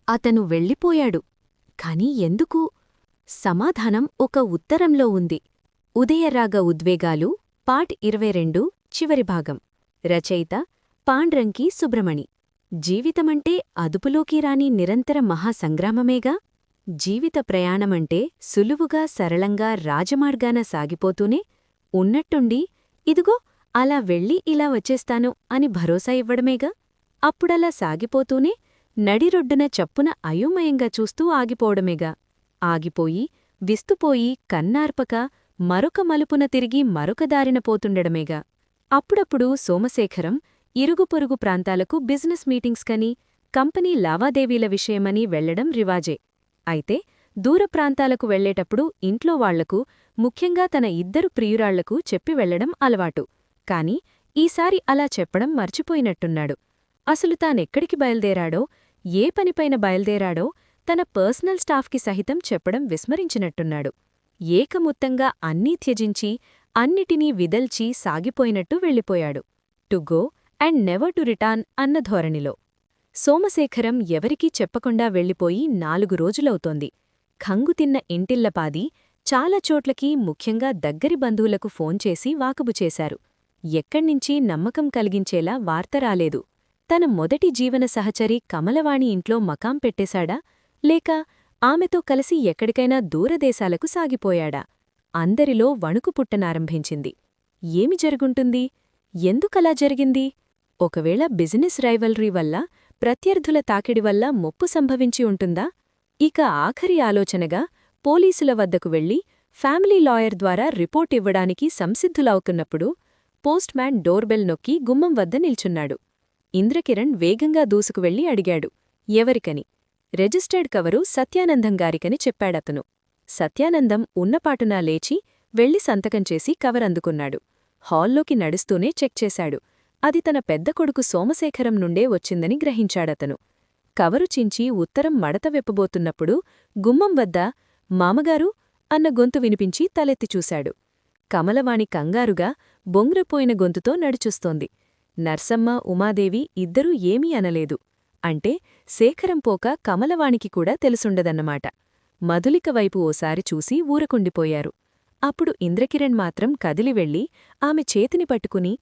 అతను వెళ్ళిపోయాడు. కాని ఎందుకు? సమాధానం ఒక ఉత్తరంలో ఉంది. ఉదయరాగ ఉద్వేగాలు పార్ట్ 22 చివరి భాగం. రచయిత పాండ్రంకి సుబ్రమణి. జీవితమంటే అదుపులోకి రాని నిరంతర మహాసంగ్రామమేగా. జీవిత ప్రయాణమంటే సులువుగా సరళంగా రాజమార్గాన సాగిపోతూనే ఉన్నట్టుండి ఇదిగో అలా వెళ్ళి ఇలా వచ్చేస్తాను అని భరోసా ఇవ్వడమేగా. అప్పుడలా సాగిపోతూనే నడిరొడ్డున చప్పున అయోమయంగా చూస్తూ ఆగిపోవడమేగా. ఆగిపోయి విస్తుపోయి కన్నార్పక మరొక మలుపున తిరిగి మరొక దారిన పోతుండడమేగా. అప్పుడప్పుడు సోమశేఖరం ఇరుగుపొరుగు ప్రాంతాలకు బిజినెస్ మీటింగ్స్కని కంపెనీ లావాదేవీల విషయమని వెళ్లడం రివాజే. అయితే దూర ప్రాంతాలకు వెళ్లేటప్పుడు ఇంట్లో వాళ్లకు, ముఖ్యంగా తన ఇద్దరు ప్రియురాళ్లకు చెప్పి వెళ్లడం అలవాటు. కాని ఈసారి అలా చెప్పడం మర్చిపోయినట్టున్నాడు. అసలు తానెక్కడికి బయల్దేరాడో, ఏ పనిపైన బయల్దేరాడో తన పర్సనల్ స్టాఫ్కి సహితం చెప్పడం విస్మరించినట్టున్నాడు. ఏకముత్తంగా అన్నీ త్యజించి అన్నిటినీ విదల్చి సాగిపోయినట్టు వెళ్ళిపోయాడు. To go and never to return అన్న ధోరణిలో. సోమశేఖరం ఎవరికీ చెప్పకుండా వెళ్ళిపోయి 4 రోజులవుతోంది. ఖంగుతిన్న ఇంటిల్లపాది చాలా చోట్లకి, ముఖ్యంగా దగ్గరి బంధువులకు ఫోన్ చేసి వాకబు చేశారు. ఎక్కడ్నించీ నమ్మకం కలిగించేలా వార్త రాలేదు. తన మొదటి జీవన సహచరి కమలవాణి ఇంట్లో మకాం పెట్టేశాడా, లేక ఆమెతో కలిసి ఎక్కడికైనా దూరదేశాలకు సాగిపోయాడా? అందరిలో వణుకు పుట్టనారంభించింది. ఏమి జరుగుంటుంది? ఎందుకలా జరిగింది? ఒకవేళ బిజినెస్ రైవల్రీ వల్ల, ప్రత్యర్థుల తాకిడివల్ల ముప్పు సంభవించి ఉంటుందా? ఇక ఆఖరి ఆలోచనగా పోలీసుల వద్దకు వెళ్లి ఫ్యామిలీ లాయర్ ద్వారా రిపోర్ట్ ఇవ్వడానికి సంసిద్ధులవుతున్నప్పుడు పోస్ట్మ్యాన్ డోర్బెల్ నొక్కి గుమ్మం వద్ద నిల్చున్నాడు. ఇంద్రకిరణ్ వేగంగా దూసుకువెళ్లి అడిగాడు, ఎవరికని? రిజిస్టర్డ్ కవరు సత్యానందంగారికని చెప్పాడతను. సత్యానందం ఉన్నపాటునా లేచి వెళ్లి సంతకం చేసి కవరందుకున్నాడు. హాల్లోకి నడుస్తూనే చెక్ చేశాడు. అది తన పెద్ద కొడుకు సోమశేఖరం నుండే వచ్చిందని గ్రహించాడతను. కవరు చించి ఉత్తరం మడత వెప్పబోతున్నప్పుడు గుమ్మం వద్ద మామగారు అన్న గొంతు వినిపించి తలెత్తి చూశాడు. కమలవాణి కంగారుగా బొంగ్రపోయిన గొంతుతో నడిచొస్తోంది. నర్సమ్మ, ఉమాదేవి ఇద్దరూ ఏమీ అనలేదు. అంటే శేఖరం పోక కమలవాణికి కూడా తెలుసుండదన్నమాట. మధులిక వైపు ఓసారి చూసి ఊరకుండిపోయారు. అప్పుడు ఇంద్రకిరణ్ మాత్రం కదిలి వెళ్ళి ఆమె చేతిని పట్టుకుని,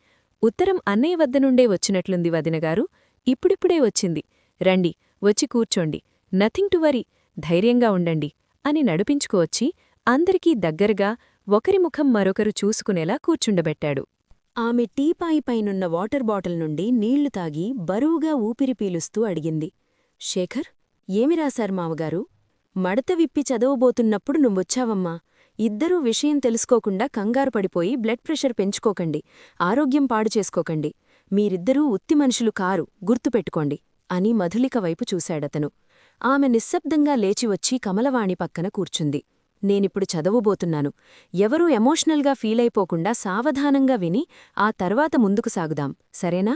ఉత్తరం అన్నయ్య వద్దనుండే వచ్చినట్లుంది వదినగారు, ఇప్పుడిప్పుడే వచ్చింది. రండి, వచ్చి కూర్చోండి. నథింగ్ టు వరీ, ధైర్యంగా ఉండండి అని నడిపించుకువచ్చి అందరికీ దగ్గరగా ఒకరి ముఖం మరొకరు చూసుకునేలా కూర్చుండబెట్టాడు. ఆమె టీపాయిపైనున్న వాటర్ బాటిల్ నుండి నీళ్లు తాగి బరువుగా ఊపిరి పీలుస్తూ అడిగింది, శేఖర్, ఏమి రాశారు మావగారు? మడత విప్పి చదవబోతున్నప్పుడు నువ్వొచ్చావమ్మా. ఇద్దరూ విషయం తెలుసుకోకుండా కంగారు పడిపోయి బ్లడ్ ప్రెషర్ పెంచుకోకండి, ఆరోగ్యం పాడు చేసుకోకండి. మీరిద్దరూ ఉత్తి మనుషులు కారు, గుర్తుపెట్టుకోండి అని మధులిక వైపు చూశాడతను. ఆమె నిశ్శబ్దంగా లేచివచ్చి కమలవాణి పక్కన కూర్చుంది. నేనిప్పుడు చదవబోతున్నాను. ఎవరూ ఎమోషనల్గా ఫీలైపోకుండా సావధానంగా విని ఆ తర్వాత ముందుకు సాగుదాం, సరేనా?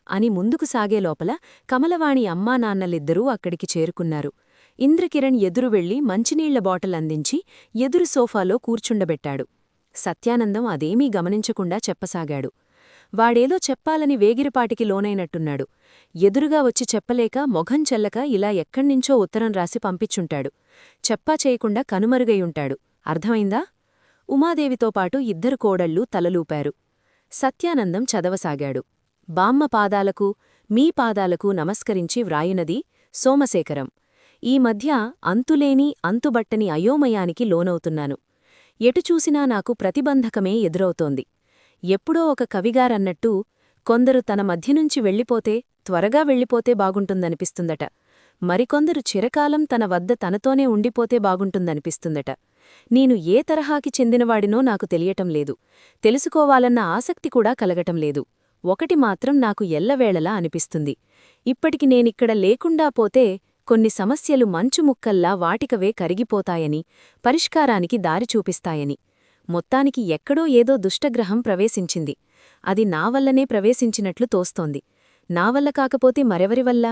అని ముందుకు సాగే లోపల కమలవాణి అమ్మానాన్నలిద్దరూ అక్కడికి చేరుకున్నారు. ఇంద్రకిరణ్ ఎదురు వెళ్లి మంచినీళ్ల బాటిల్ అందించి ఎదురు సోఫాలో కూర్చుండబెట్టాడు. సత్యానందం అదేమీ గమనించకుండా చెప్పసాగాడు. వాడేదో చెప్పాలని వేగిరిపాటికి లోనైనట్టున్నాడు. ఎదురుగా వచ్చి చెప్పలేక మొఘం చెల్లక ఇలా ఎక్కడ్నించో ఉత్తరం రాసి పంపించుంటాడు. చెప్పా చేయకుండా కనుమరుగైయుంటాడు. అర్థమైందా? ఉమాదేవితో పాటు ఇద్దరు కోడళ్ళు తలలూపారు. సత్యానందం చదవసాగాడు. బామ్మ పాదాలకు, మీ పాదాలకు నమస్కరించి వ్రాయునది సోమశేఖరం. ఈ మధ్య అంతులేని అంతుబట్టని అయోమయానికి లోనవుతున్నాను. ఎటుచూసినా నాకు ప్రతిబంధకమే ఎదురవుతోంది. ఎప్పుడో ఒక కవిగారన్నట్టు, కొందరు తన మధ్యనుంచి వెళ్ళిపోతే, త్వరగా వెళ్ళిపోతే బాగుంటుందనిపిస్తుందట. మరికొందరు చిరకాలం తన వద్ద తనతోనే ఉండిపోతే బాగుంటుందనిపిస్తుందట. నేను ఏ తరహాకి చెందినవాడినో నాకు తెలియటం లేదు. తెలుసుకోవాలన్న ఆసక్తి కూడా కలగటం లేదు. ఒకటి మాత్రం నాకు ఎల్లవేళలా అనిపిస్తుంది. ఇప్పటికి నేనిక్కడ లేకుండా పోతే కొన్ని సమస్యలు మంచుముక్కల్లా వాటికవే కరిగిపోతాయని, పరిష్కారానికి దారి చూపిస్తాయని. మొత్తానికి ఎక్కడో ఏదో దుష్టగ్రహం ప్రవేశించింది. అది నావల్లనే ప్రవేశించినట్లు తోస్తోంది. నావల్ల కాకపోతే మరెవరివల్ల?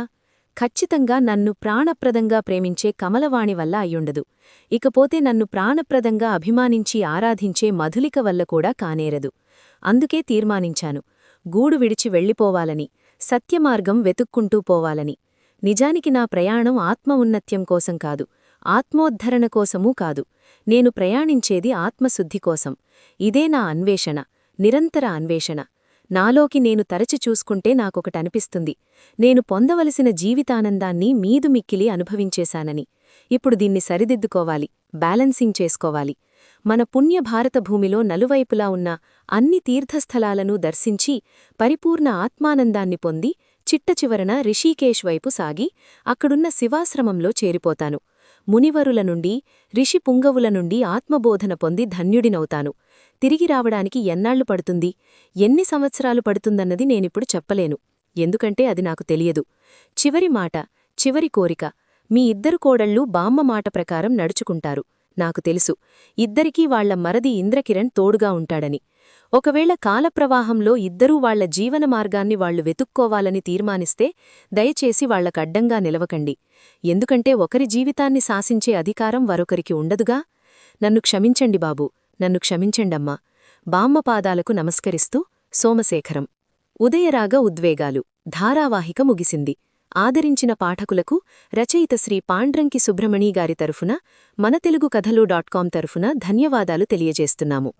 ఖచ్చితంగా నన్ను ప్రాణప్రదంగా ప్రేమించే కమలవాణి వల్ల అయ్యుండదు. ఇకపోతే నన్ను ప్రాణప్రదంగా అభిమానించి ఆరాధించే మధులిక వల్ల కూడా కానేరదు. అందుకే తీర్మానించాను, గూడు విడిచి వెళ్ళిపోవాలని, సత్యమార్గం వెతుక్కుంటూ పోవాలని. నిజానికి నా ప్రయాణం ఆత్మ ఉన్నత్యం కోసం కాదు, ఆత్మోద్ధరణ కోసమూ కాదు. నేను ప్రయాణించేది ఆత్మశుద్ధి కోసం. ఇదే నా అన్వేషణ, నిరంతర అన్వేషణ. నాలోకి నేను తరచి చూసుకుంటే నాకొకటనిపిస్తుంది. నేను పొందవలసిన జీవితానందాన్ని మీదు మిక్కిలి అనుభవించేశానని. ఇప్పుడు దీన్ని సరిదిద్దుకోవాలి, బ్యాలెన్సింగ్ చేసుకోవాలి. మన పుణ్య భారతభూమిలో నలువైపులా ఉన్న అన్ని తీర్థస్థలాలను దర్శించి పరిపూర్ణ ఆత్మానందాన్ని పొంది చిట్టచివరన రిషీకేశ్ వైపు సాగి అక్కడున్న శివాశ్రమంలో చేరిపోతాను. మునివరుల నుండి, రిషి పుంగవుల నుండి ఆత్మబోధన పొంది ధన్యుడినవుతాను. తిరిగి రావడానికి ఎన్నాళ్లు పడుతుంది, ఎన్ని సంవత్సరాలు పడుతుందన్నది నేనిప్పుడు చెప్పలేను. ఎందుకంటే అది నాకు తెలియదు. చివరి మాట, చివరి కోరిక, మీ ఇద్దరు కోడళ్ళు బామ్మ మాట ప్రకారం నడుచుకుంటారు. నాకు తెలుసు, ఇద్దరికీ వాళ్ల మరది ఇంద్రకిరణ్ తోడుగా ఉంటాడని. ఒకవేళ కాలప్రవాహంలో ఇద్దరూ వాళ్ల జీవన మార్గాన్ని వాళ్లు వెతుక్కోవాలని తీర్మానిస్తే దయచేసి వాళ్లకడ్డంగా నిలవకండి. ఎందుకంటే ఒకరి జీవితాన్ని శాసించే అధికారం మరొకరికి ఉండదుగా. నన్ను క్షమించండి బాబూ, నన్ను క్షమించండమ్మా. బామ్మ పాదాలకు నమస్కరిస్తూ సోమశేఖరం. ఉదయరాగ ఉద్వేగాలు ధారావాహిక ముగిసింది. ఆదరించిన పాఠకులకు రచయిత శ్రీ పాండ్రంకి సుబ్రమణి గారి తరఫున మన తెలుగు కథలు.com తరఫున ధన్యవాదాలు తెలియజేస్తున్నాము.